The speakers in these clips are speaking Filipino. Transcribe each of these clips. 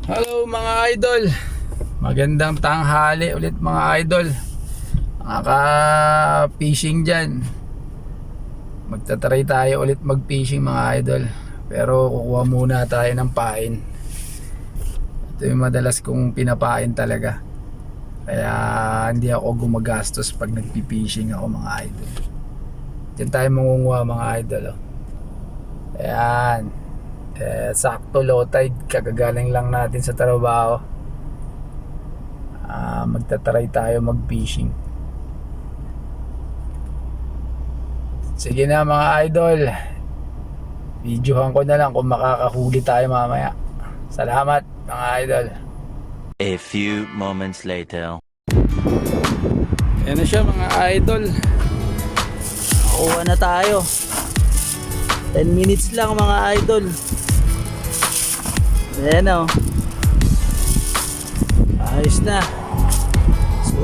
Hello mga idol. Magandang tanghali ulit mga idol. Mga ka-fishing dyan. Magtatry tayo ulit mag-fishing mga idol. Pero kukuha muna tayo ng pain. Ito yung madalas kong pinapain talaga. Kaya hindi ako gumagastos pag nagpi-fishing ako mga idol. Diyan tayo mangunguha mga idol. Ayan. Sakto low tide, kagagaling lang natin sa trabaho. Magtatry tayo mag fishing. Sige na mga idol, videohan ko na lang kung makakahuli tayo mamaya. Salamat mga idol. A few moments later. Ayan na siya mga idol, nakuha na tayo. 10 minutes lang mga idol. Ayan o, ayos na. So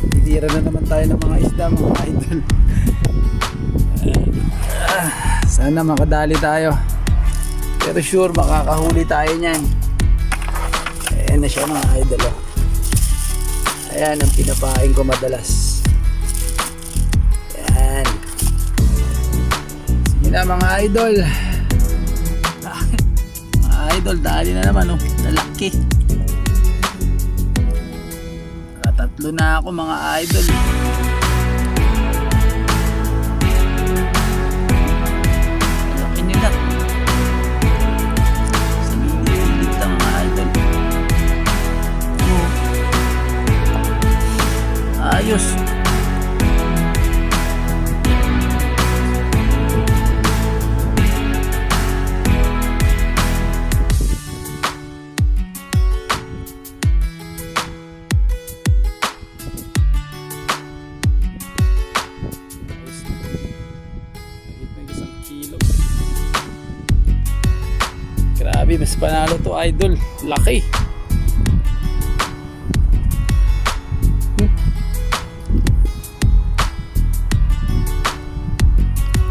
titira na naman tayo ng mga isda mga idol. Sana makadali tayo, pero sure makakahuli tayo nyan. Ayan na siya mga idol o. Ayan ang pinapain ko madalas. Ayan. Sige na mga idol. Idol, dali na naman oh, lalaki. Tatlo na ako mga idol. Laki nila. Sinilit lang mga idol. Ayos. Grabe, mas panalo to idol. Laki.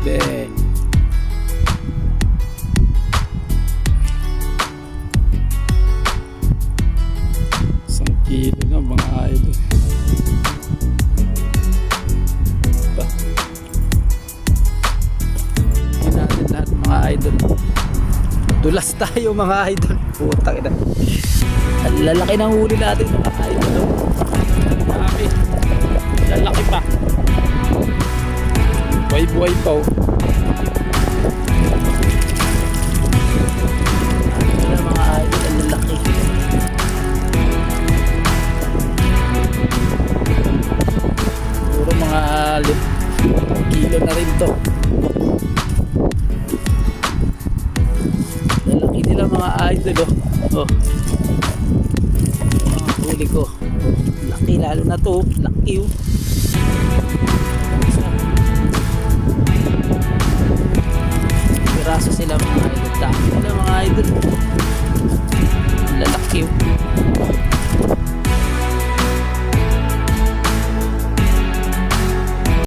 Bang. Isang kilo na mga idol. Hindi natin lahat mga idol. Dulas tayo mga idol. Putang ina. Ang lalaki ng huli natin mga idol. Marami. Lalaki pa. Buhay-buhay pa oh. Ayan mga idol, ang lalaki. Puro mga kilo na rin to. Lalaki nila mga idol oh. Oh. Mga huli ko. Laki lalo na to. Laki oh. Piraso sila mga idol. Dami nila mga idol.